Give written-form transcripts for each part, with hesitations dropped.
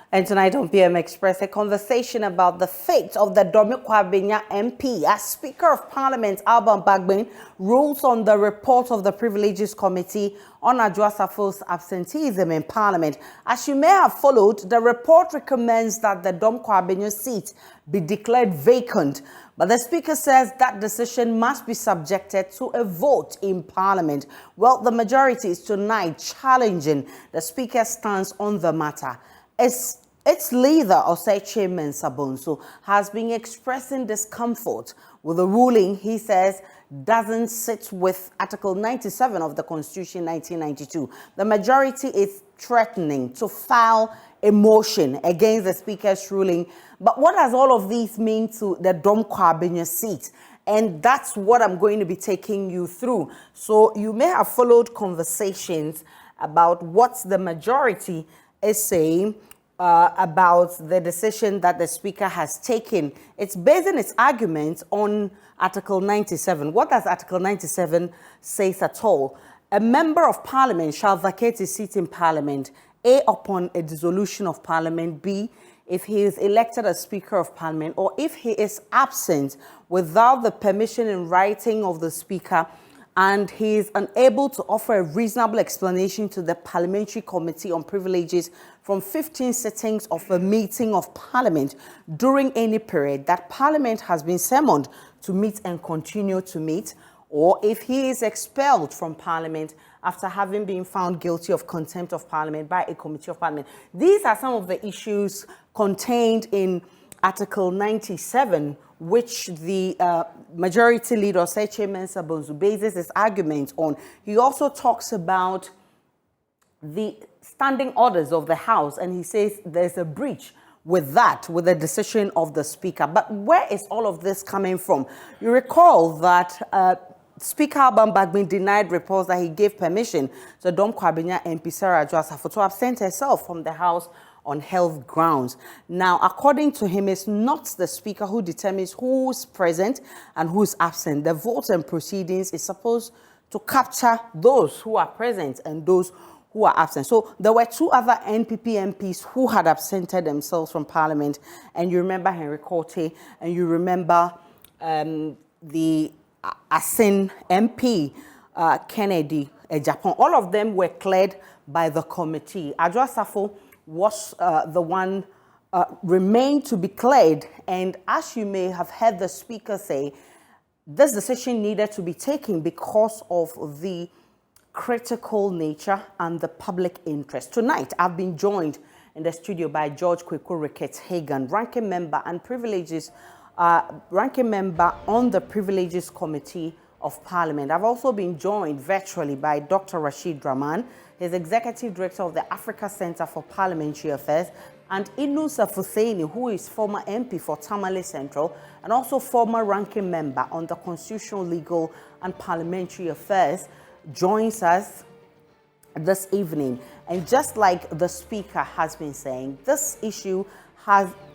And tonight on PM Express, a conversation about the fate of the Domikwa MP as Speaker of Parliament, Alban Bagbin, rules on the report of the Privileges Committee on Adwoa Safo's absenteeism in Parliament. As you may have followed, the report recommends that the Domikwa seat be declared vacant. But the Speaker says that decision must be subjected to a vote in Parliament. Well, the majority is tonight challenging the Speaker's stance on the matter. Its leader, Ayisha Ibrahim Sabonso, has been expressing discomfort with the ruling he says doesn't sit with Article 97 of the Constitution 1992. The majority is threatening to file a motion against the Speaker's ruling. But what does all of this mean to the Domikwa seat? And that's what I'm going to be taking you through. So you may have followed conversations about what the majority is saying about the decision that the Speaker has taken. It's basing its argument on Article 97. What does Article 97 say at all? A member of Parliament shall vacate his seat in Parliament, A, upon a dissolution of Parliament, B, if he is elected as Speaker of Parliament, or if he is absent without the permission in writing of the Speaker, and he is unable to offer a reasonable explanation to the Parliamentary Committee on Privileges from 15 sittings of a meeting of Parliament during any period that Parliament has been summoned to meet and continue to meet, or if he is expelled from Parliament after having been found guilty of contempt of Parliament by a Committee of Parliament. These are some of the issues contained in Article 97, which the majority leader, Ayisha Ibrahim Sabonso, bases his argument on. He also talks about the standing orders of the House, and he says there's a breach with that, with the decision of the Speaker. But where is all of this coming from? You recall that Speaker Alban Bagbin denied reports that he gave permission to Domikwa MP Sarah Adwoa Safo to absent herself from the House on health grounds. Now, according to him, it's not the Speaker who determines who's present and who's absent. The vote and proceedings is supposed to capture those who are present and those who are absent. So there were two other NPP MPs who had absented themselves from Parliament. And you remember Henry Korte, and you remember the Asin MP, Kennedy, Japan. All of them were cleared by the committee. Adwoa Safo was the one remained to be cleared. And as you may have heard the Speaker say, this decision needed to be taken because of the critical nature and the public interest. Tonight, I've been joined in the studio by George Kweku Ricketts-Hagan, ranking member and privileges, ranking member on the Privileges Committee of Parliament. I've also been joined virtually by Dr. Rashid Rahman, his Executive Director of the Africa Center for Parliamentary Affairs, and Inus Husseini, who is former MP for Tamale Central and also former ranking member on the Constitutional, Legal and Parliamentary Affairs, joins us this evening. And just like the Speaker has been saying, this issue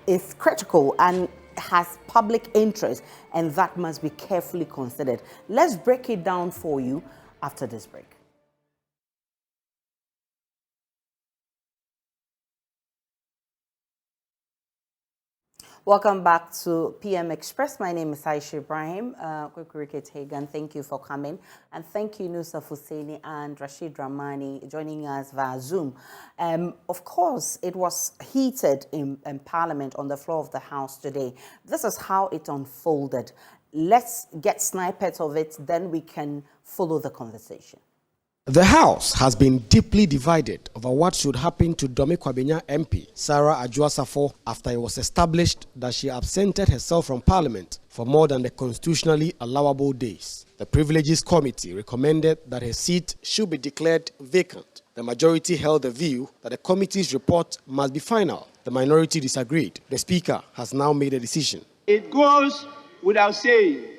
is critical and has public interest, and that must be carefully considered. Let's break it down for you after this break. Welcome back to PM Express. My name is Ayisha Ibrahim. Kweku Ricketts-Hagan, thank you for coming. And thank you, Inus Husseini and Rashid Rahmani, joining us via Zoom. Of course, it was heated in Parliament on the floor of the House today. This is how it unfolded. Let's get snippets of it, then we can follow the conversation. The House has been deeply divided over what should happen to Domikwa MP Sarah Adwoa Safo after it was established that she absented herself from Parliament for more than the constitutionally allowable days. The Privileges Committee recommended that her seat should be declared vacant. The majority held the view that the committee's report must be final. The minority disagreed. The Speaker has now made a decision. It goes without saying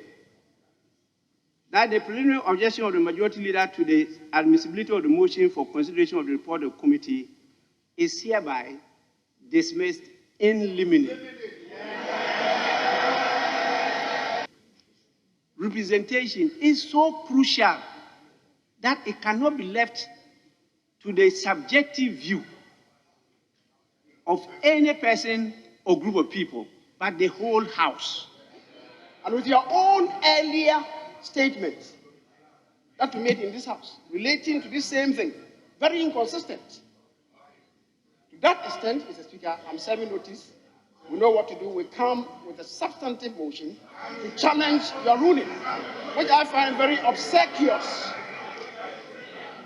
that the preliminary objection of the majority leader to the admissibility of the motion for consideration of the report of the committee is hereby dismissed in limine. Representation is so crucial that it cannot be left to the subjective view of any person or group of people, but the whole House. And with your own earlier statements that you made in this House relating to this same thing, very inconsistent. To that extent, Mr. Speaker, I'm serving notice. We know what to do. We come with a substantive motion to challenge your ruling, which I find very obsequious.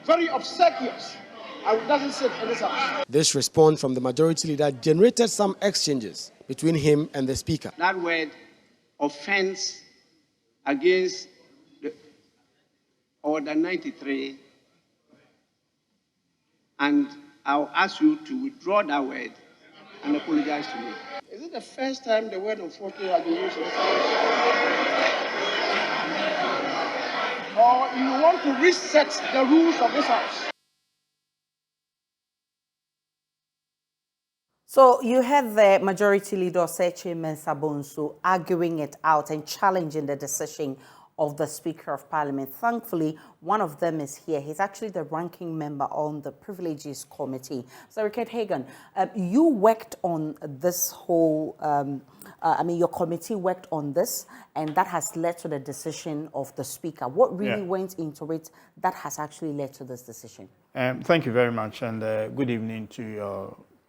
Very obsequious. And it doesn't sit in this House. This response from the majority leader generated some exchanges between him and the speaker. That word, offense against the Order 93, and I'll ask you to withdraw that word and apologize to me. Is it the first time the word unfortunately has been used in this House? Or you want to reset the rules of this House? So you had the majority leader, Chairman Sabonsu, arguing it out and challenging the decision of the Speaker of Parliament. Thankfully, one of them is here. He's actually the ranking member on the Privileges Committee. So, Richard Hagan, you worked on this whole, your committee worked on this, and that has led to the decision of the Speaker. What really went into it that has actually led to this decision? Thank you very much, and good evening to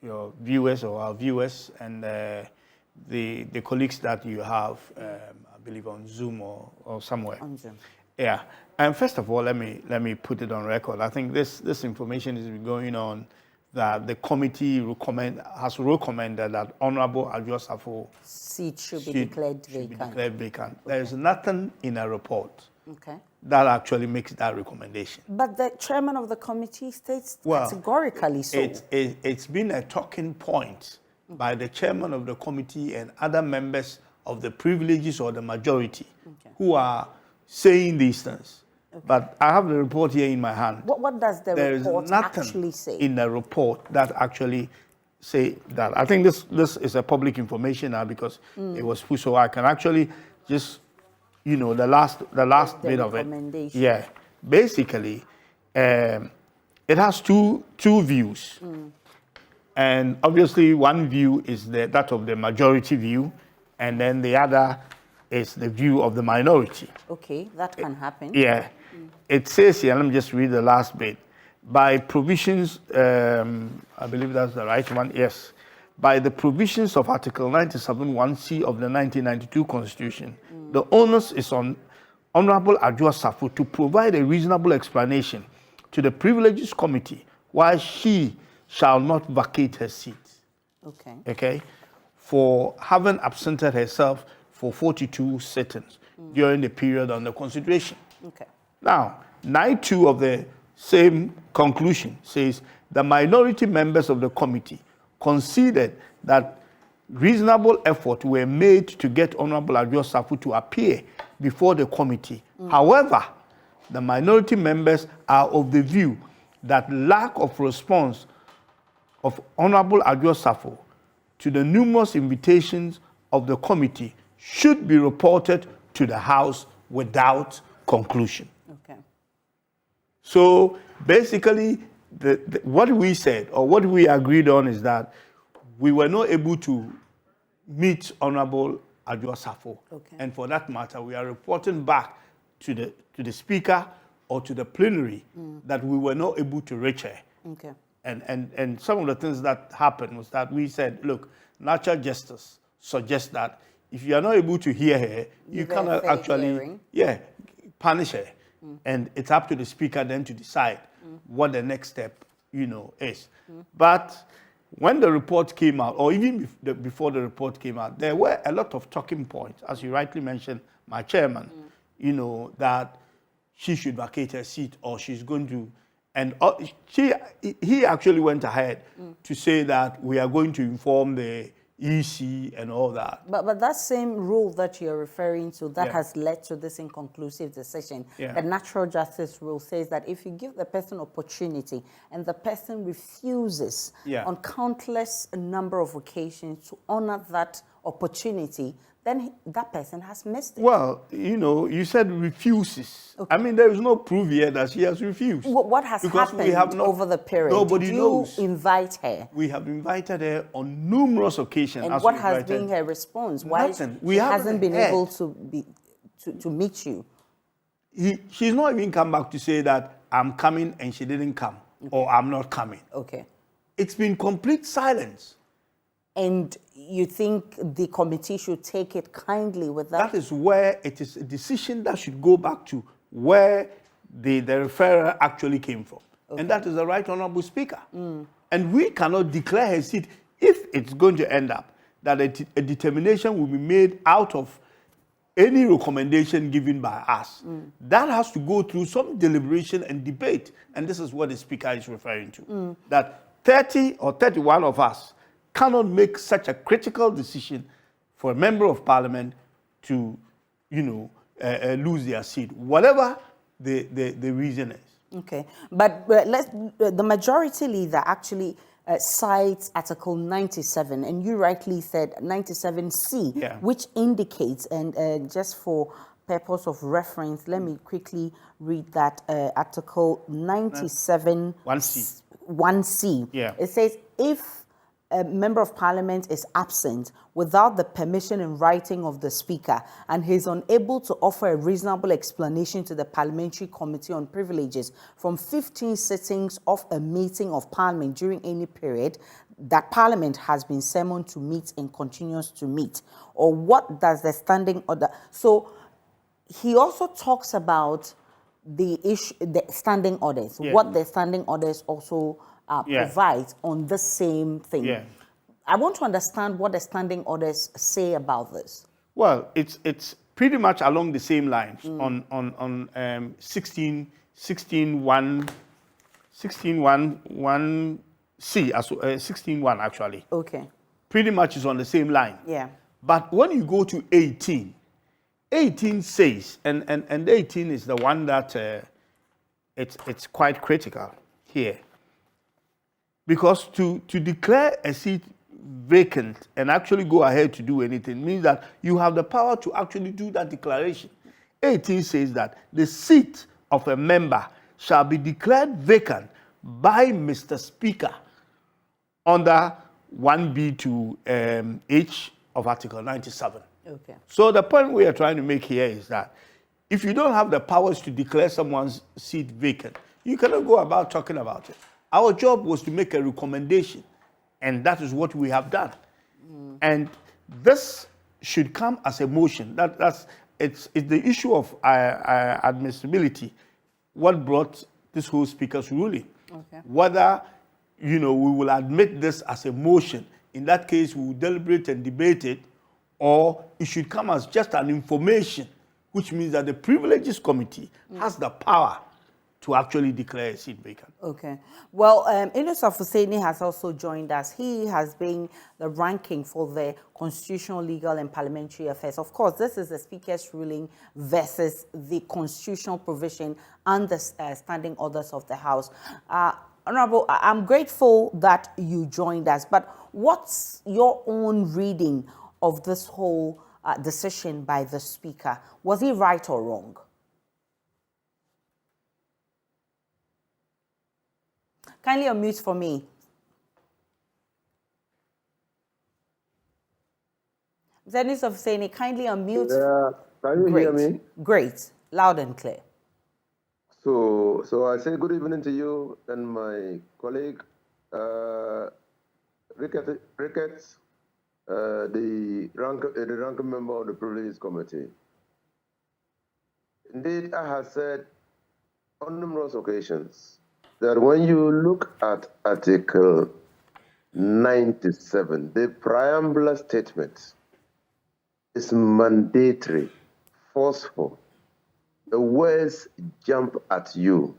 your viewers or our viewers and the colleagues that you have, I believe on Zoom or somewhere. On Zoom. Yeah. And first of all, let me put it on record. I think this information has been going on that the committee has recommended that Honorable Adwoa Safo seat should be declared vacant. There is nothing in a report that actually makes that recommendation. But the chairman of the committee states categorically so. It's been a talking point by the chairman of the committee and other members of the privileges or the majority who are saying these things. But I have the report here in my hand. What does the report actually say? In the report that actually say that. I think this is a public information now because it was put, so I can actually just, the last bit of it. Yeah. Basically, it has two views. And obviously one view is that of the majority view, and then the other is the view of the minority. Okay, that can happen. Yeah. It says here, let me just read the last bit. By provisions, I believe that's the right one, yes. By the provisions of Article 97 1C of the 1992 Constitution, the onus is on Honorable Adwoa Safo to provide a reasonable explanation to the Privileges Committee why she shall not vacate her seat. Okay? For having absented herself for 42 sittings during the period under consideration. Now, 9.2 of the same conclusion says the minority members of the committee conceded that reasonable efforts were made to get Honorable Adwoa Safo to appear before the committee. However, the minority members are of the view that lack of response of Honorable Adwoa Safo to the numerous invitations of the committee should be reported to the House without conclusion. So basically, what we said or what we agreed on is that we were not able to meet Honorable Adwoa Safo. And for that matter, we are reporting back to the Speaker or to the plenary that we were not able to reach her. And some of the things that happened was that we said, look, natural justice suggests that if you are not able to hear her, you cannot actually punish her. And it's up to the Speaker then to decide what the next step, is. But when the report came out, or even before the report came out, there were a lot of talking points, as you rightly mentioned, my chairman, that she should vacate her seat or she's going to. And he actually went ahead to say that we are going to inform the EC and all that. But that same rule that you're referring to, that has led to this inconclusive decision. The natural justice rule says that if you give the person opportunity and the person refuses on countless number of occasions to honor that opportunity, then that person has missed it. Well, you know, you said refuses. Okay. I mean, there is no proof here that she has refused. What has because happened we have not, over the period? Nobody Did you knows. invite her? We have invited her on numerous occasions. And what has been her response? Why she hasn't been able to meet you? She's not even come back to say that I'm coming and she didn't come, or I'm not coming. Okay. It's been complete silence. And you think the committee should take it kindly with that? That is where it is a decision that should go back to where the referral actually came from. Okay. And that is the Right Honourable Speaker. And we cannot declare her seat if it's going to end up that a determination will be made out of any recommendation given by us. That has to go through some deliberation and debate. And this is what the Speaker is referring to. That 30 or 31 of us cannot make such a critical decision for a member of parliament to, you know, lose their seat, whatever the reason is. Okay, but the majority leader actually cites Article 97, and you rightly said 97C, Yeah. which indicates, and just for purpose of reference, let me quickly read that Article 97 1C. 1C. Yeah. It says if a member of parliament is absent without the permission in writing of the speaker and he is unable to offer a reasonable explanation to the Parliamentary Committee on Privileges from 15 sittings of a meeting of parliament during any period that parliament has been summoned to meet and continues to meet, or what does the standing order... So he also talks about the issue, the standing orders, what the standing orders also provides on the same thing. Yeah. I want to understand what the standing orders say about this. Well, it's pretty much along the same lines on 16 1 C, 16.1 actually. Okay. Pretty much is on the same line. Yeah. But when you go to 18 says, and 18 is the one that it's quite critical here. Because to declare a seat vacant and actually go ahead to do anything means that you have the power to actually do that declaration. 18 says that the seat of a member shall be declared vacant by Mr. Speaker under 1B to H of Article 97. Okay. So the point we are trying to make here is that if you don't have the powers to declare someone's seat vacant, you cannot go about talking about it. Our job was to make a recommendation, and that is what we have done. And this should come as a motion. It's the issue of admissibility, what brought this whole speaker's ruling. Okay. Whether, you know, we will admit this as a motion. In that case, we will deliberate and debate it, or it should come as just an information, which means that the Privileges Committee has the power to actually declare a seat vacant. Okay. Well, Ayisha Ibrahim has also joined us. He has been the ranking for the Constitutional, Legal and Parliamentary Affairs. Of course, this is the Speaker's ruling versus the constitutional provision and the standing orders of the House. Honorable, I'm grateful that you joined us, but what's your own reading of this whole decision by the Speaker? Was he right or wrong? Kindly unmute for me. Ayisha Ibrahim, kindly unmute. Yeah, can you hear me? Great, loud and clear. So I say good evening to you and my colleague, Ricketts, the ranking member of the Privileges Committee. Indeed, I have said on numerous occasions that when you look at Article 97, the preamble statement is mandatory, forceful. The words jump at you.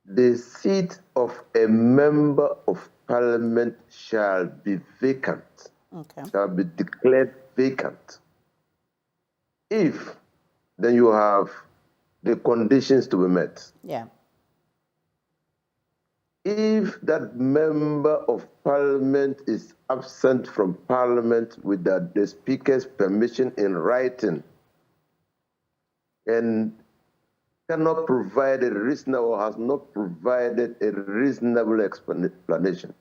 The seat of a member of parliament shall be vacant, shall be declared vacant. If, then you have the conditions to be met. Yeah. if that member of parliament is absent from parliament without the speaker's permission in writing and cannot provide a reasonable or has not provided a reasonable explanation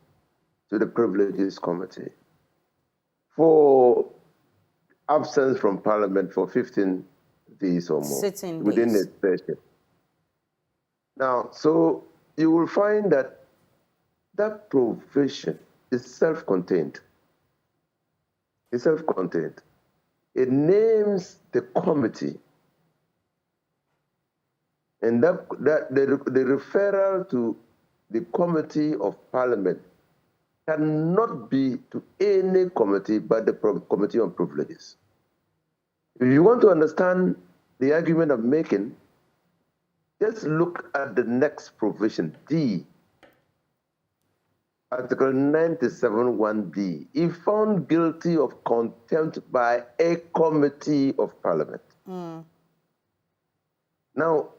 to the Privileges Committee for absence from parliament for 15 days or more within the session. Now, so you will find that that provision is self-contained. It's self-contained. It names the committee, and the referral to the Committee of Parliament cannot be to any committee but the Committee on Privileges. If you want to understand the argument I'm making, just look at the next provision, D, Article 97(1)D. If found guilty of contempt by a committee of parliament. Now,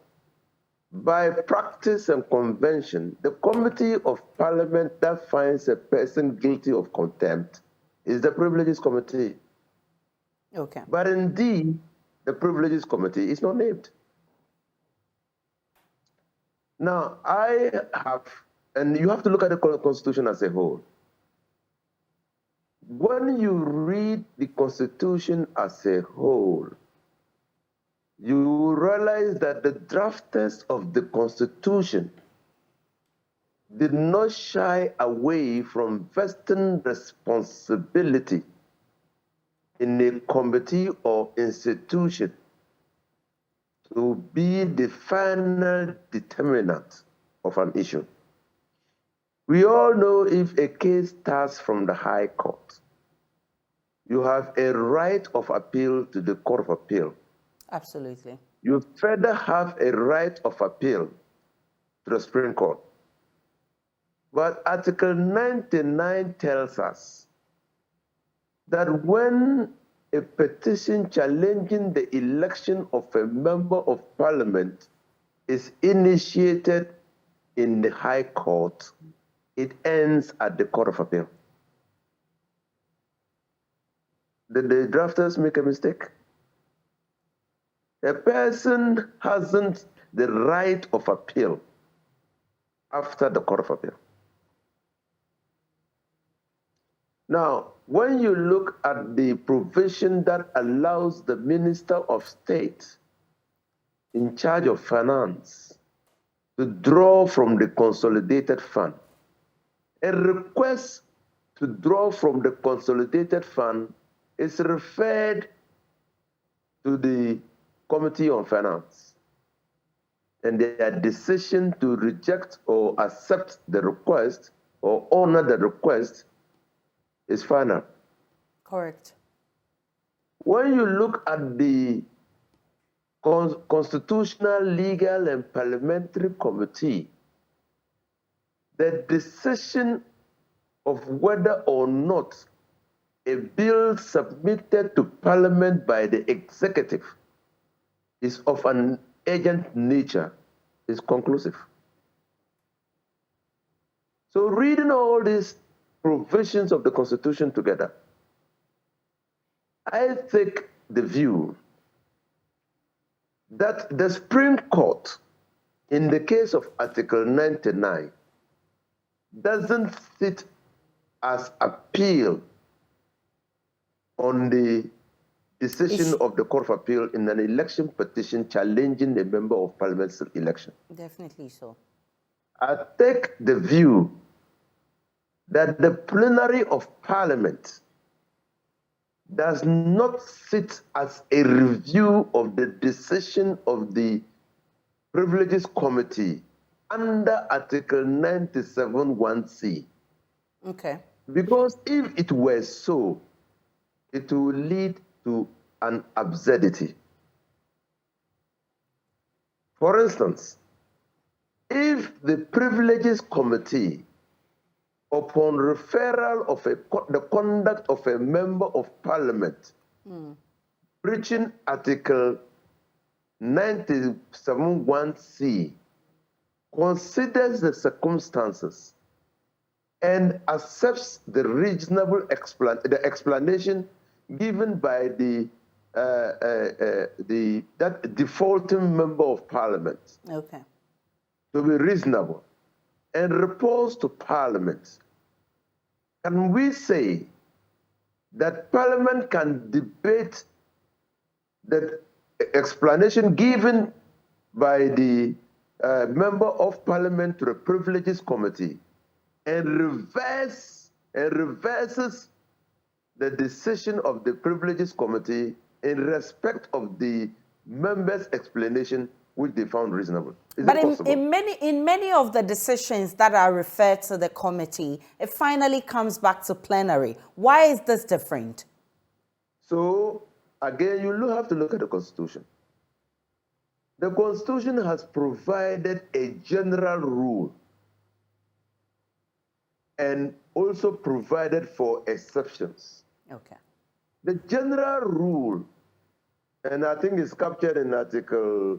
by practice and convention, the committee of parliament that finds a person guilty of contempt is the Privileges Committee. Okay. But indeed, the Privileges Committee is not named. Now, I have, and you have to look at the Constitution as a whole. When you read the Constitution as a whole, you realize that the drafters of the Constitution did not shy away from vesting responsibility in a committee or institution to be the final determinant of an issue. We all know if a case starts from the High Court, you have a right of appeal to the Court of Appeal. Absolutely. You further have a right of appeal to the Supreme Court. But Article 99 tells us that when a petition challenging the election of a member of parliament is initiated in the High Court, it ends at the Court of Appeal. Did the drafters make a mistake? A person hasn't the right of appeal after the Court of Appeal. Now, when you look at the provision that allows the Minister of State in charge of finance to draw from the consolidated fund, a request to draw from the consolidated fund is referred to the Committee on Finance, and their decision to reject or accept the request or honor the request is final. Correct. When you look at the Constitutional, Legal, and Parliamentary Committee, the decision of whether or not a bill submitted to Parliament by the executive is of an urgent nature is conclusive. So reading all these provisions of the Constitution together, I take the view that the Supreme Court, in the case of Article 99, doesn't sit as appeal on the decision of the Court of Appeal in an election petition challenging a member of Parliament's election. Definitely so. I take the view that the plenary of Parliament does not sit as a review of the decision of the Privileges Committee under Article 97(1)(c). Okay. Because if it were so, it will lead to an absurdity. For instance, if the Privileges Committee, upon referral of the conduct of a member of Parliament, breaching Article 97(1)(c), considers the circumstances and accepts the reasonable explanation given by that defaulting member of Parliament Okay. to be reasonable and reports to Parliament, can we say that Parliament can debate the explanation given by the member of Parliament to the Privileges Committee and reverses the decision of the Privileges Committee in respect of the members' explanation which they found reasonable? But in many of the decisions that are referred to the committee, it finally comes back to plenary. Why is this different? So, again, you have to look at the Constitution. The Constitution has provided a general rule and also provided for exceptions. Okay. The general rule, and I think it's captured in Article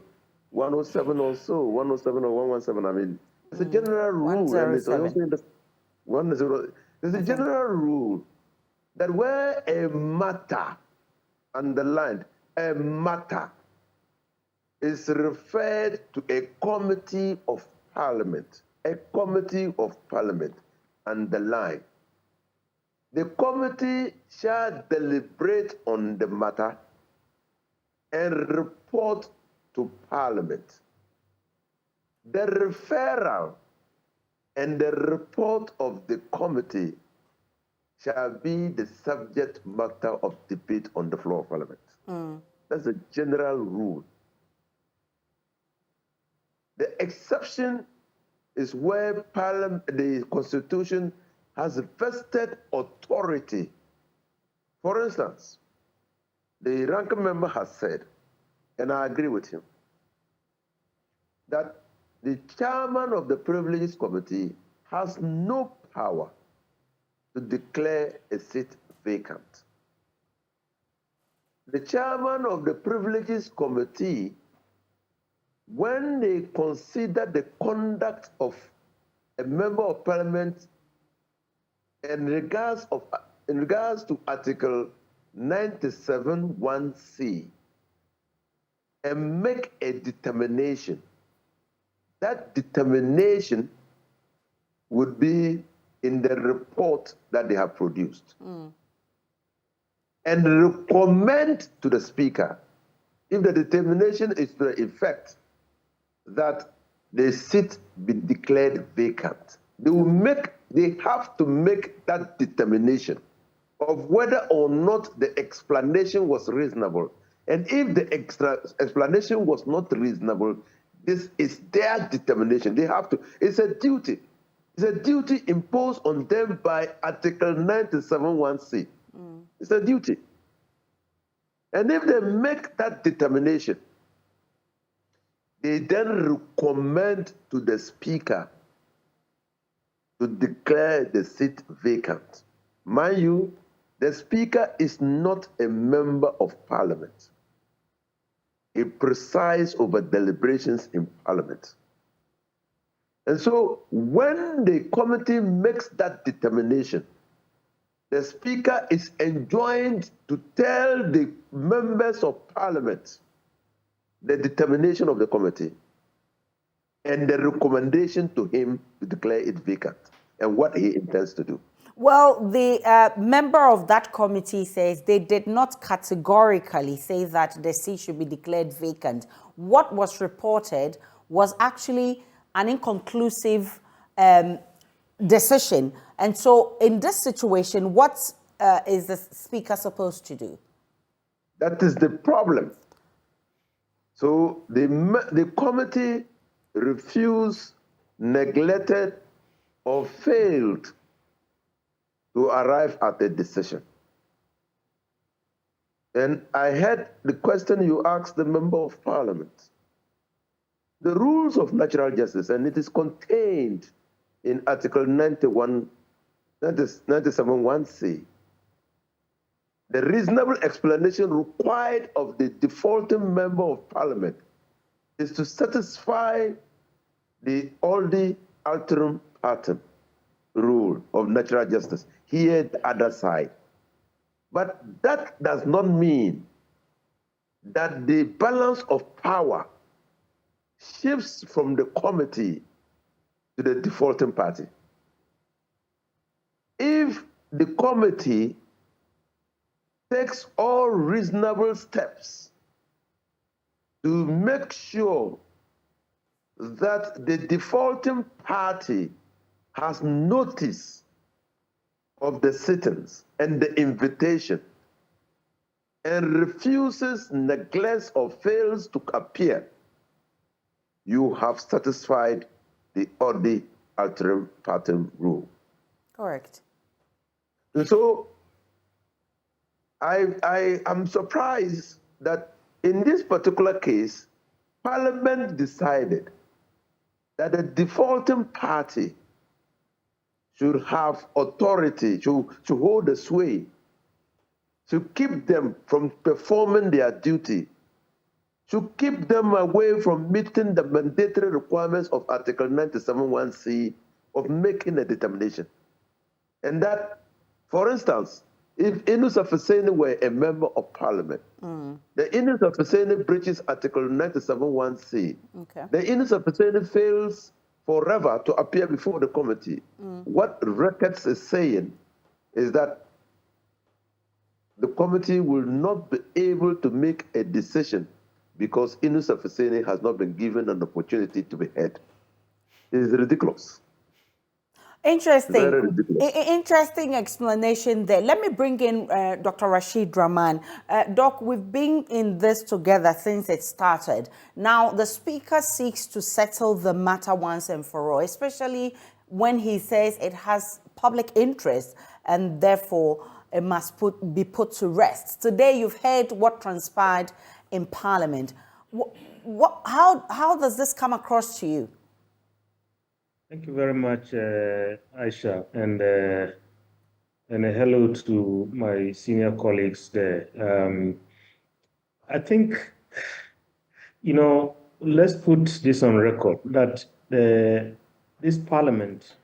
107 or so, 107 or 117, I mean, it's a general rule. And it's also in the 10. There's a general rule that where a matter, underlined, a matter is referred to a committee of Parliament, underlined. The committee shall deliberate on the matter and report to Parliament. The referral and the report of the committee shall be the subject matter of debate on the floor of Parliament. That's a general rule. The exception is where the Constitution has vested authority. For instance, the ranking member has said, and I agree with him, that the chairman of the Privileges Committee has no power to declare a seat vacant. The chairman of the Privileges Committee, when they consider the conduct of a member of Parliament in regards to Article 97(1)(c), and make a determination, that determination would be in the report that they have produced, and recommend to the Speaker, if the determination is to the effect that the seat be declared vacant, they have to make that determination of whether or not the explanation was reasonable. And if the explanation was not reasonable, this is their determination. They have to, it's a duty. It's a duty imposed on them by Article 97(1)(c). It's a duty. And if they make that determination, they then recommend to the Speaker to declare the seat vacant. Mind you, the Speaker is not a member of Parliament. He presides over deliberations in Parliament. And so when the committee makes that determination, the Speaker is enjoined to tell the members of Parliament the determination of the committee and the recommendation to him to declare it vacant and what he intends to do. Well, the member of that committee says they did not categorically say that the seat should be declared vacant. What was reported was actually an inconclusive decision. And so in this situation, what is the Speaker supposed to do? That is the problem. So the committee refused, neglected, or failed to arrive at a decision. And I heard the question you asked the member of Parliament. The rules of natural justice, and it is contained in Article 97(1)(c). The reasonable explanation required of the defaulting member of Parliament is to satisfy the oldie alterum partem rule of natural justice, here the other side. But that does not mean that the balance of power shifts from the committee to the defaulting party. If the committee takes all reasonable steps to make sure that the defaulting party has notice of the sittings and the invitation and refuses, neglects, or fails to appear, you have satisfied the oddity alterum partem rule. Correct. And so I am surprised that in this particular case, Parliament decided that the defaulting party should have authority, to hold the sway, to keep them from performing their duty, to keep them away from meeting the mandatory requirements of Article 97(1)(c) of making a determination. And that, for instance, if Inus Afeseni were a member of Parliament, the Inus Afeseni breaches Article 97(1)(c), the Inus Afeseni fails forever to appear before the committee. What records is saying is that the committee will not be able to make a decision because Inus Afeseni has not been given an opportunity to be heard. It is ridiculous. Interesting. Very ridiculous. Interesting explanation there. Let me bring in Dr. Rashid Rahman. Doc, we've been in this together since it started. Now, the Speaker seeks to settle the matter once and for all, especially when he says it has public interest and therefore it must be put to rest. Today, you've heard what transpired in Parliament. How does this come across to you? Thank you very much, Ayisha, and a hello to my senior colleagues there. I think, let's put this on record that this Parliament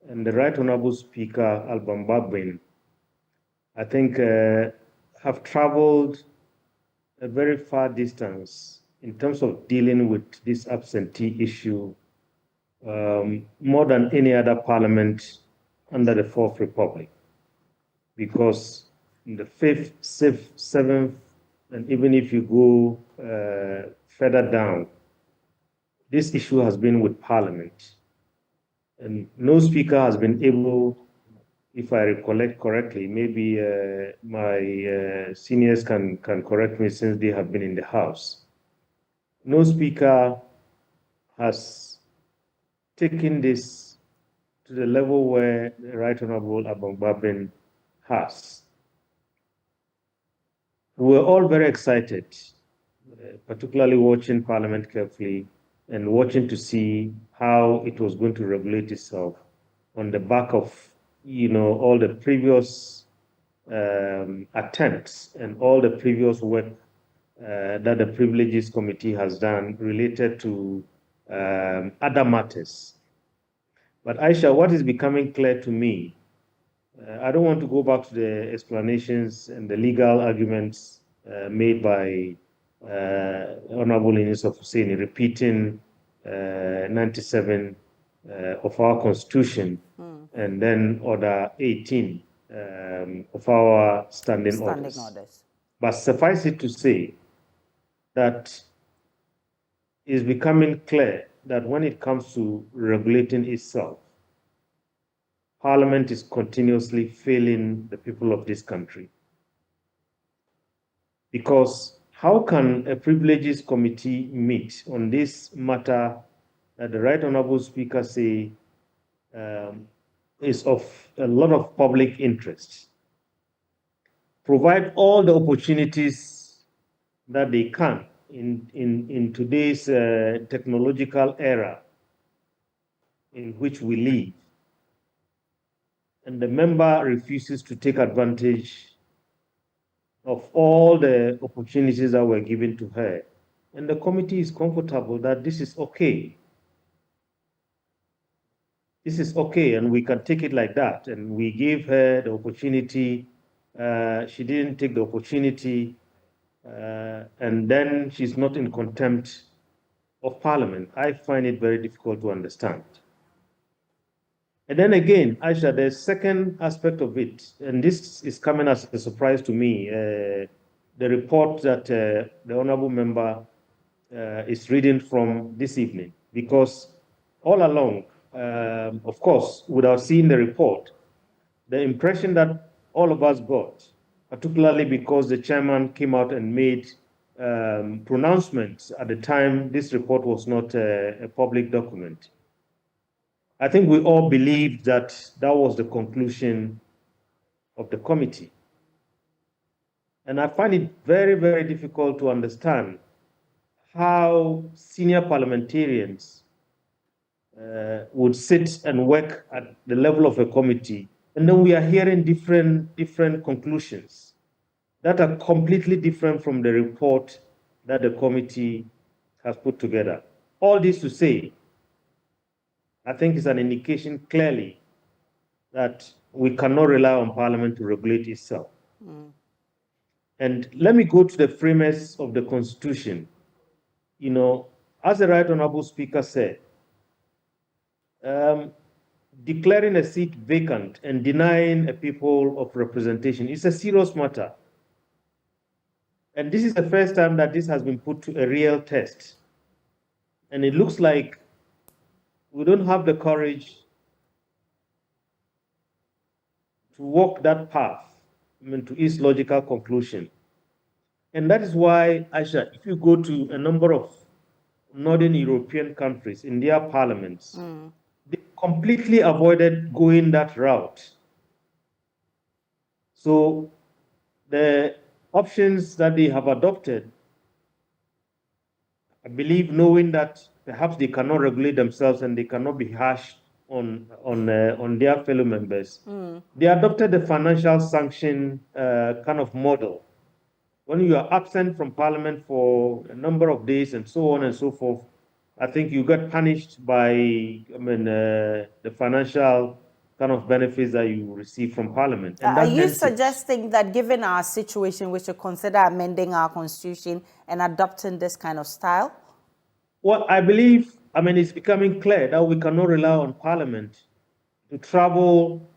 and the Right Honorable Speaker Alban Bagbin, I think, have traveled a very far distance in terms of dealing with this absentee issue. More than any other parliament under the Fourth Republic, because in the Fifth, Sixth, Seventh, and even if you go further down, this issue has been with Parliament. And no speaker has been able, if I recollect correctly, maybe my seniors can correct me since they have been in the House. No speaker has taking this to the level where the Right Honorable Alban Bagbin has. We were all very excited, particularly watching Parliament carefully and watching to see how it was going to regulate itself on the back of, all the previous attempts and all the previous work that the Privileges Committee has done related to other matters. But Ayisha, what is becoming clear to me, I don't want to go back to the explanations and the legal arguments made by Honorable Inus Afeseni, repeating 97 of our Constitution and then Order 18 of our standing orders. But suffice it to say that it's becoming clear that when it comes to regulating itself, Parliament is continuously failing the people of this country. Because how can a Privileges Committee meet on this matter that the Right Honorable Speaker say is of a lot of public interest, provide all the opportunities that they can in today's technological era in which we live, and the member refuses to take advantage of all the opportunities that were given to her, and the committee is comfortable that this is okay. this is okay and we can take it like that. And we gave her the opportunity. She didn't take the opportunity. And then she's not in contempt of Parliament. I find it very difficult to understand. And then again, Aisha, the second aspect of it, and this is coming as a surprise to me, the report that the honorable member is reading from this evening, because all along, of course, without seeing the report, the impression that all of us got, particularly because the chairman came out and made pronouncements at the time this report was not a public document. I think we all believed that that was the conclusion of the committee. And I find it very, very difficult to understand how senior parliamentarians would sit and work at the level of a committee, and then we are hearing different conclusions that are completely different from the report that the committee has put together. All this to say, I think is an indication clearly that we cannot rely on Parliament to regulate itself. And let me go to the framers of the Constitution. You know, as the Right Honorable Speaker said, declaring a seat vacant and denying a people of representation is a serious matter. And this is the first time that this has been put to a real test. And it looks like we don't have the courage to walk that path, to its logical conclusion. And that is why, Aisha, if you go to a number of Northern European countries in their parliaments, they completely avoided going that route. So the options that they have adopted, I believe, knowing that perhaps they cannot regulate themselves and they cannot be harsh on their fellow members, they adopted the financial sanction kind of model. When you are absent from Parliament for a number of days and so on and so forth, I think you get punished by the financial kind of benefits that you receive from Parliament. And are you suggesting that given our situation, we should consider amending our constitution and adopting this kind of style? Well, I believe, it's becoming clear that we cannot rely on Parliament to travel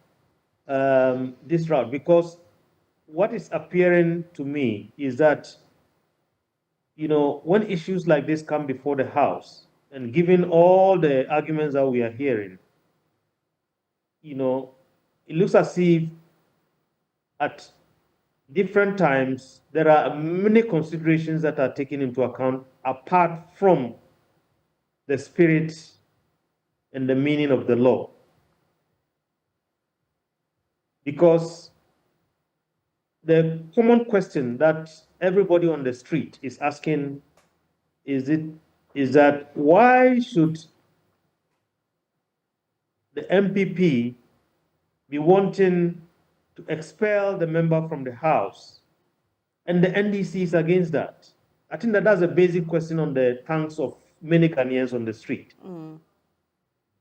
this route, because what is appearing to me is that, when issues like this come before the House, and given all the arguments that we are hearing, it looks as if at different times there are many considerations that are taken into account apart from the spirit and the meaning of the law. Because the common question that everybody on the street is asking is that why should the MPP be wanting to expel the member from the House, and the NDC is against that? I think that's a basic question on the tongues of many Ghanaians on the street.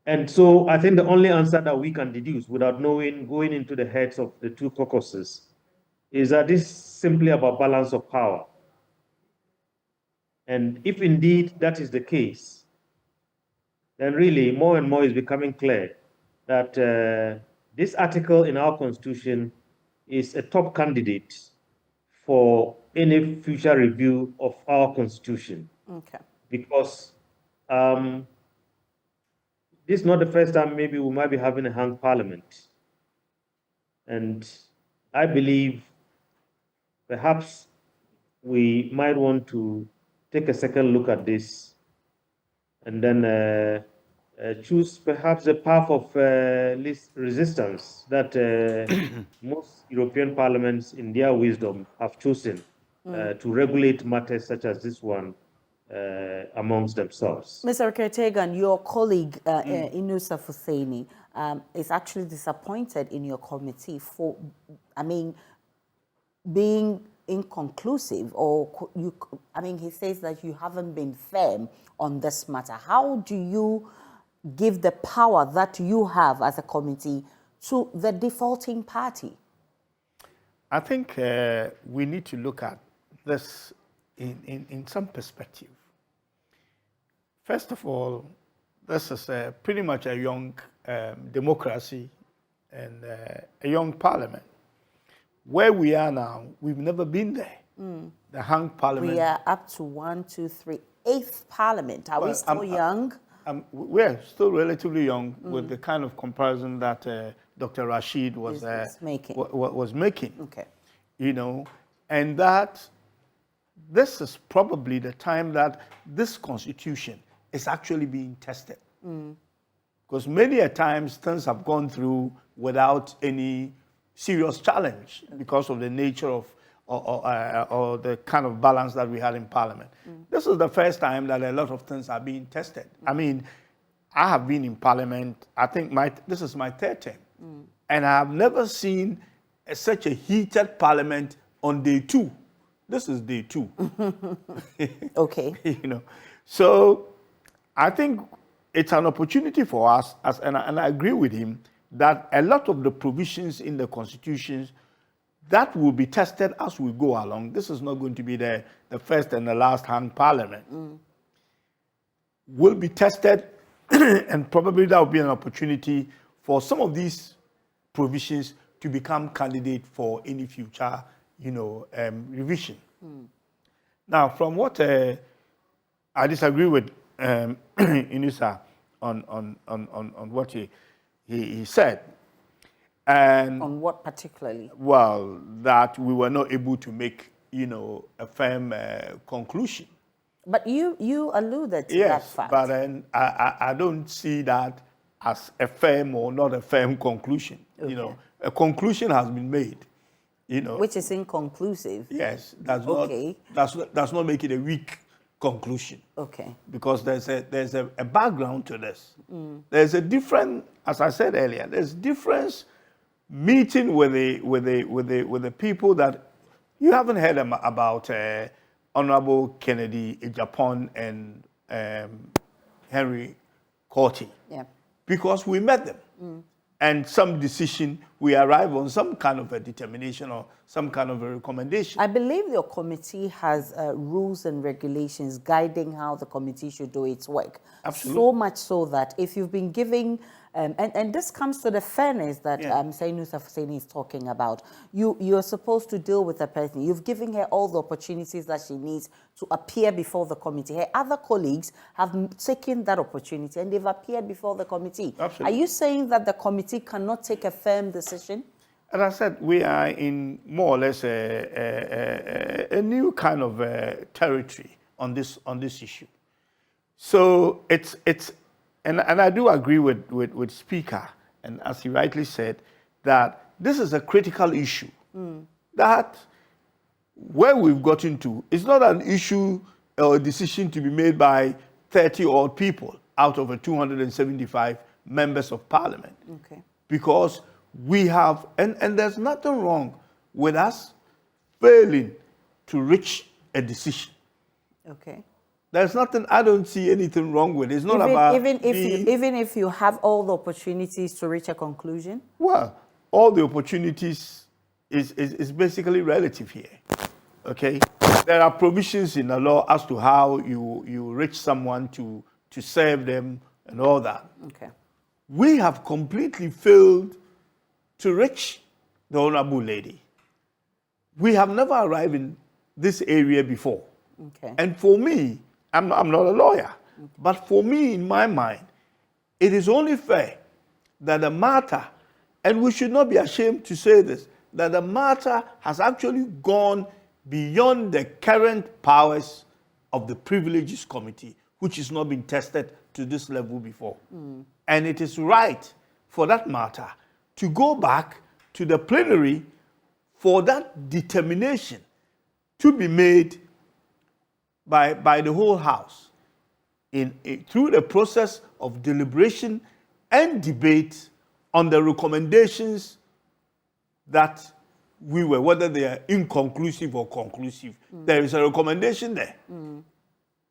And so I think the only answer that we can deduce without going into the heads of the two caucuses is that this is simply about balance of power. And if indeed that is the case, then really more and more is becoming clear that this article in our Constitution is a top candidate for any future review of our Constitution. Okay. Because this is not the first time maybe we might be having a hung Parliament. And I believe perhaps we might want to take a second look at this and then choose perhaps a path of least resistance that most European parliaments in their wisdom have chosen to regulate matters such as this one amongst themselves. Mr. Kertegan, your colleague Inusa Fuseni is actually disappointed in your committee for, being inconclusive, or he says that you haven't been firm on this matter. How do you give the power that you have as a committee to the defaulting party? I think we need to look at this in some perspective. First of all, this is pretty much a young democracy and a young parliament. Where we are now, we've never been there. The hung parliament. We are up to 1, 2, 3, 8th parliament. Are we still young? We're still relatively young with the kind of comparison that Dr. Rashid was making. Okay. You know, and that this is probably the time that this constitution is actually being tested. Because many a times things have gone through without any serious challenge because of the nature of or the kind of balance that we had in Parliament. This is the first time that a lot of things are being tested. I mean, I have been in Parliament, I think this is my 3rd term, and I have never seen such a heated Parliament on day 2. This is day 2. Okay. You know, so I think it's an opportunity for us, and I agree with him, that a lot of the provisions in the constitutions that will be tested as we go along. This is not going to be the first and the last hung parliament. Will be tested, and probably that will be an opportunity for some of these provisions to become candidate for any future, you know, revision. Now, from what I disagree with Inisa on what he said. And on what particularly? Well, that we were not able to make, you know, a firm conclusion. But you alluded to that Yes, fact. but then I don't see that as a firm or not a firm conclusion. Okay. You know, a conclusion has been made. You know, which is inconclusive. Yes, does not make it a weak conclusion. Okay. Because there's a background to this. There's a different, as I said earlier, there's difference meeting with the people that you haven't heard about Honorable Kennedy Japan and Henry Courtney. Yeah. Because we met them. And some decision, we arrive on some kind of a determination or some kind of a recommendation. I believe your committee has rules and regulations guiding how the committee should do its work. Absolutely. So much so that if you've been giving, and this comes to the fairness that Saynu Safoseni is talking about, you're supposed to deal with a person. You've given her all the opportunities that she needs to appear before the committee. Her other colleagues have taken that opportunity and they've appeared before the committee. Absolutely. Are you saying that the committee cannot take a firm decision? As I said, we are in more or less a new kind of territory on this issue. So and I do agree with Speaker, and as he rightly said, that this is a critical issue. That where we've gotten to is not an issue or a decision to be made by 30-odd people out of 275 members of Parliament. Okay. Because we have, and there's nothing wrong with us failing to reach a decision. Okay. There's nothing, I don't see anything wrong with it. It's not even if you have all the opportunities to reach a conclusion? Well, all the opportunities is basically relative here. Okay? There are provisions in the law as to how you reach someone to serve them and all that. Okay. We have completely failed to reach the Honorable Lady. We have never arrived in this area before. Okay. And for me, I'm not a lawyer, but for me, in my mind, it is only fair that the matter, and we should not be ashamed to say this, that the matter has actually gone beyond the current powers of the Privileges Committee, which has not been tested to this level before. And it is right, for that matter, to go back to the plenary for that determination to be made by the whole House through the process of deliberation and debate on the recommendations that we were, whether they are inconclusive or conclusive. There is a recommendation there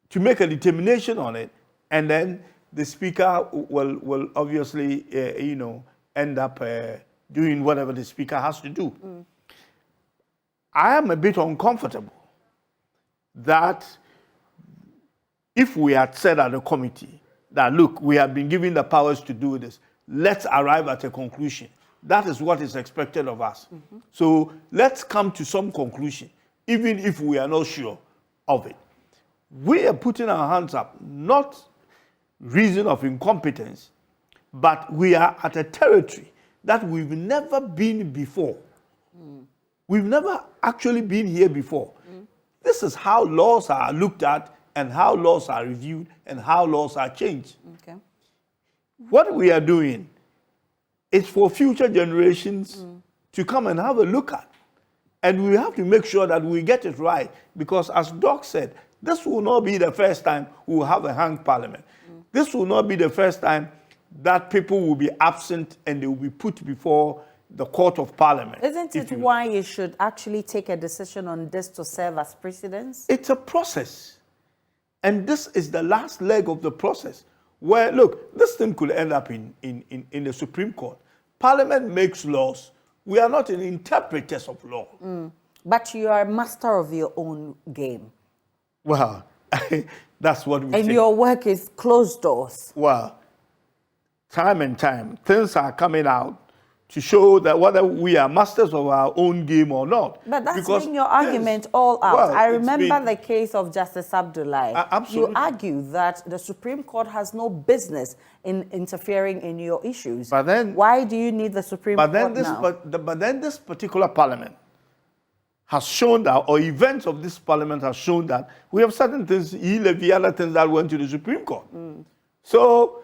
to make a determination on it, and then the Speaker will obviously, end up doing whatever the Speaker has to do. I am a bit uncomfortable that if we had said at the committee that, look, we have been given the powers to do this, let's arrive at a conclusion. That is what is expected of us. So let's come to some conclusion, even if we are not sure of it. We are putting our hands up, not reason of incompetence, but we are at a territory that we've never been before. We've never actually been here before. This is how laws are looked at and how laws are reviewed and how laws are changed. Okay. What we are doing is for future generations to come and have a look at. And we have to make sure that we get it right, because as Doc said, this will not be the first time we will have a hung parliament. This will not be the first time that people will be absent and they will be put before the court of parliament. Isn't it why you should actually take a decision on this to serve as precedence? It's a process. And this is the last leg of the process where, look, this thing could end up in the Supreme Court. Parliament makes laws. We are not interpreters of law. But you are a master of your own game. Well, that's what we And think. your work is closed doors. Well, time and time, things are coming out to show that whether we are masters of our own game or not. But that's Because been your argument all out. well, I it's remember been- the case of Justice Abdullahi. Absolutely. You argue that the Supreme Court has no business in interfering in your issues. But then- why do you need the Supreme Court now? But then this particular parliament has shown that, or events of this parliament has shown that we have certain things, other things that went to the Supreme Court. So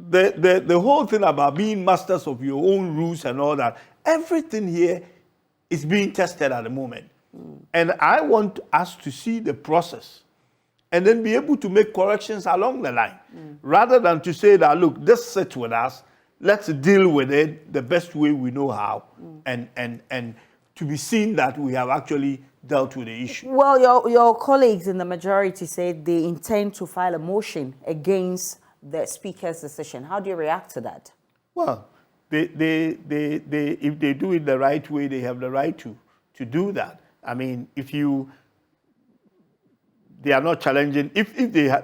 the whole thing about being masters of your own rules and all that, everything here is being tested at the moment. And I want us to see the process and then be able to make corrections along the line, rather than to say that, look, this sits with us, let's deal with it the best way we know how, and to be seen that we have actually dealt with the issue. Well, your colleagues in the majority said they intend to file a motion against the Speaker's decision. How do you react to that? Well, if they do it the right way, they have the right to do that. I mean, they are not challenging, if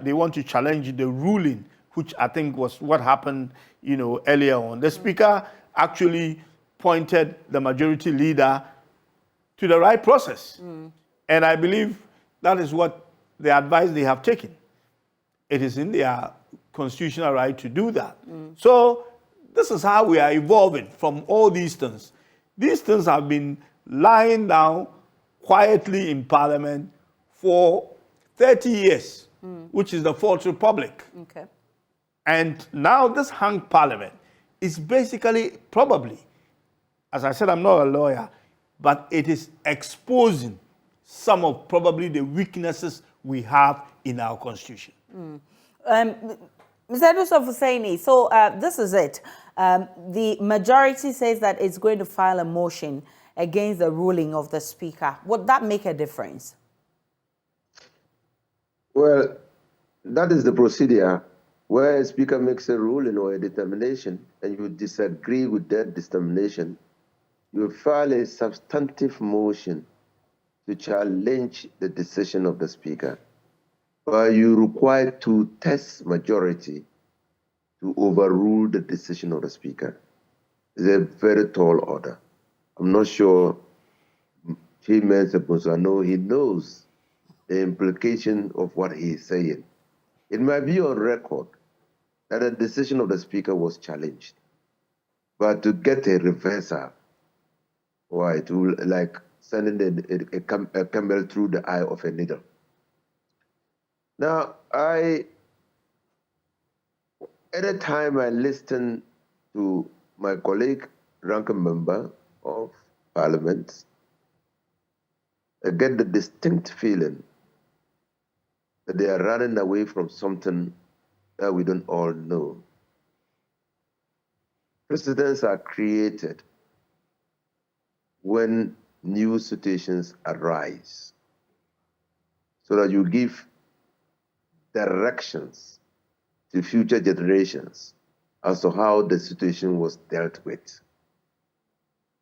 they want to challenge the ruling, which I think was what happened, earlier on. The Speaker actually pointed the majority leader to the right process. And I believe that is what the advice they have taken. It is in their constitutional right to do that. So this is how we are evolving from all these things. These things have been lying down quietly in Parliament for 30 years, which is the Fourth Republic. Okay. And now this hung Parliament is basically, probably, as I said, I'm not a lawyer, but it is exposing some of probably the weaknesses we have in our Constitution. Mr. Adwoa Safo, so this is it. The majority says that it's going to file a motion against the ruling of the Speaker. Would that make a difference? Well, that is the procedure where a Speaker makes a ruling or a determination and you disagree with that determination. You file a substantive motion to challenge the decision of the Speaker, but you require two-thirds majority to overrule the decision of the Speaker. It's a very tall order. I'm not sure he knows the implication of what he is saying. It might be on record that the decision of the Speaker was challenged, but to get a reversal, why, to like sending a camel through the eye of a needle. Now, any time I listen to my colleague, ranking member of Parliament, I get the distinct feeling that they are running away from something that we don't all know. Precedents are created when new situations arise, so that you give directions to future generations as to how the situation was dealt with.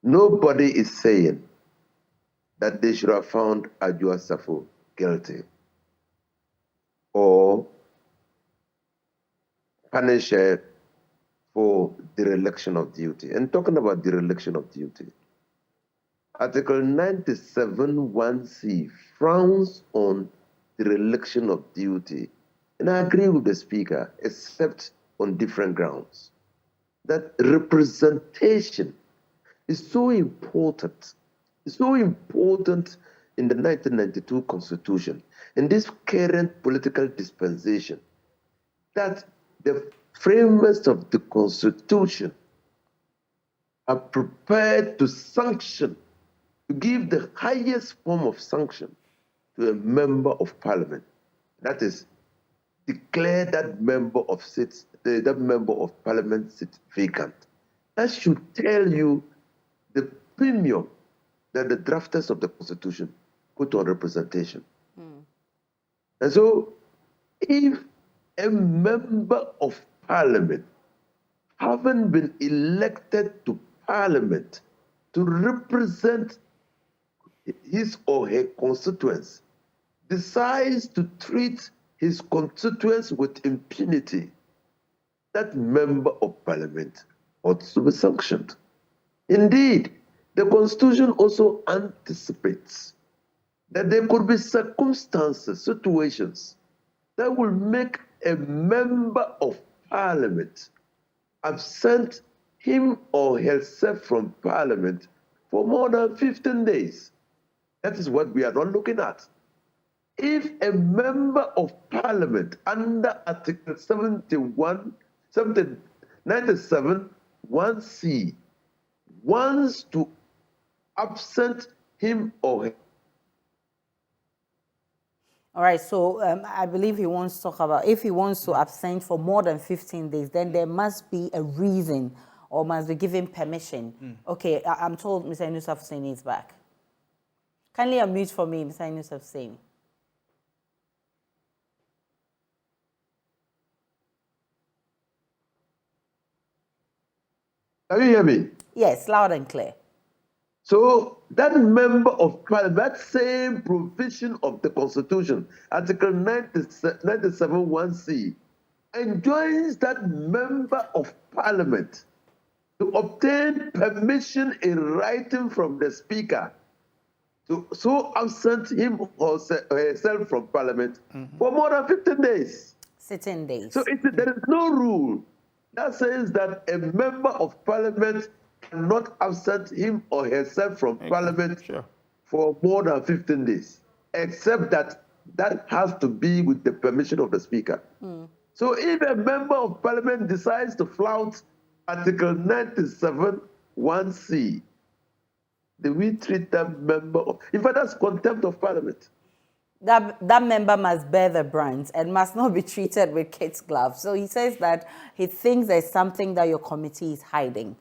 Nobody is saying that they should have found Adwoa Safo guilty or punish her for dereliction of duty. And talking about dereliction of duty, Article 97(1)(c) frowns on dereliction of duty, and I agree with the Speaker, except on different grounds. That representation is so important. It's so important in the 1992 Constitution, in this current political dispensation, that the framers of the Constitution are prepared to sanction, to give the highest form of sanction to a member of Parliament. That is, declare that member of Parliament seat vacant. That should tell you the premium that the drafters of the Constitution put on representation. And so, if a member of Parliament, having been elected to Parliament to represent his or her constituents, decides to treat his constituents with impunity, that member of Parliament ought to be sanctioned. Indeed, the Constitution also anticipates that there could be circumstances, situations, that will make a member of Parliament absent him or herself from Parliament for more than 15 days. That is what we are not looking at. If a member of Parliament under Article 97(1)(c) wants to absent him or her. All right, so I believe he wants to talk about, if he wants to abstain for more than 15 days, then there must be a reason or must be given permission. Okay, I'm told Mr. Yusuf Hussein is back. Kindly unmute for me, Mr. Yusuf Hussein. Can you hear me? Yes, loud and clear. So that member of Parliament, that same provision of the Constitution, Article 97(1)(c), enjoins that member of Parliament to obtain permission in writing from the Speaker to so absent him or herself from Parliament for more than 15 days. 16 days. So there is no rule that says that a member of Parliament cannot absent him or herself from Parliament for more than 15 days, except that has to be with the permission of the Speaker. So if a member of Parliament decides to flout Article 97(1)(c), do we treat that member of, in fact, that's contempt of Parliament. That member must bear the brunt and must not be treated with kid's gloves. So he says that he thinks there's something that your committee is hiding.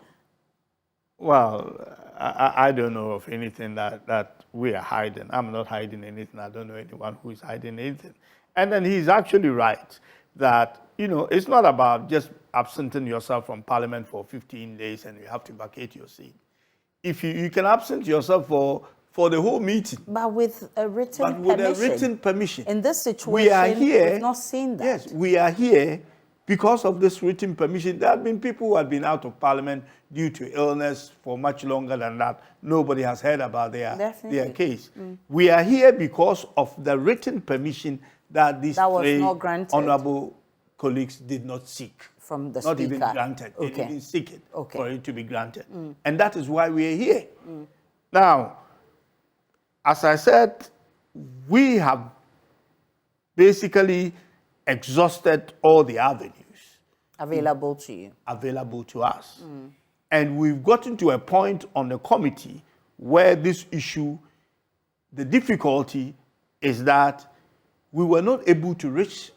Well, I don't know of anything that we are hiding. I'm not hiding anything. I don't know anyone who is hiding anything. And then he's actually right that, you know, it's not about just absenting yourself from Parliament for 15 days and you have to vacate your seat. If you can absent yourself for the whole meeting. But with a written permission. In this situation, we are here, we've not seen that. Yes, we are here because of this written permission. There have been people who have been out of Parliament due to illness for much longer than that. Nobody has heard about their case. We are here because of the written permission that these three honorable colleagues did not seek. From the Not Speaker. even granted. They didn't seek it for it to be granted. And that is why we are here. Now, as I said, we have basically exhausted all the avenues available to you. Available to us. And we've gotten to a point on the committee where this issue, the difficulty is that we were not able to reach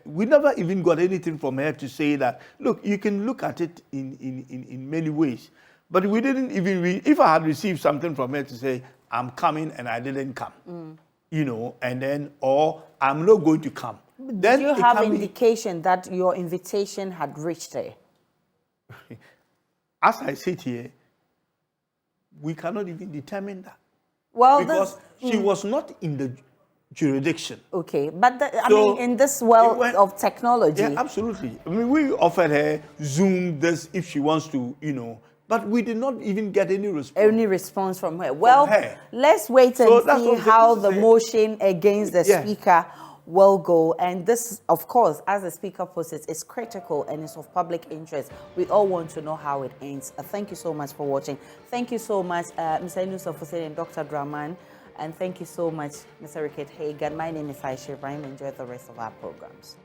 we never even got anything from her to say that, look, you can look at it in many ways. But we didn't even read. If I had received something from her to say, I'm coming and I didn't come, you know, and then, or I'm not going to come, Then Did you it have can be- indication that your invitation had reached her? As I sit here, we cannot even determine that. Well, Because she was not in the jurisdiction. okay, but I So, mean, in this world of technology, Yeah, absolutely. I mean, we offered her Zoom this if she wants to, but we did not even get any response. from her. Well, her. let's wait and So that's see what how this the is a- motion against the Yeah. speaker will go. And this, of course, as the speaker puts it, is critical and is of public interest. We all want to know how it ends. Thank you so much for watching. Thank you so much, Mr. Ayisha Ibrahim and Dr. Draman. And thank you so much, Mr. Rickett Hagan. My name is Ayisha Ibrahim. Enjoy the rest of our programs.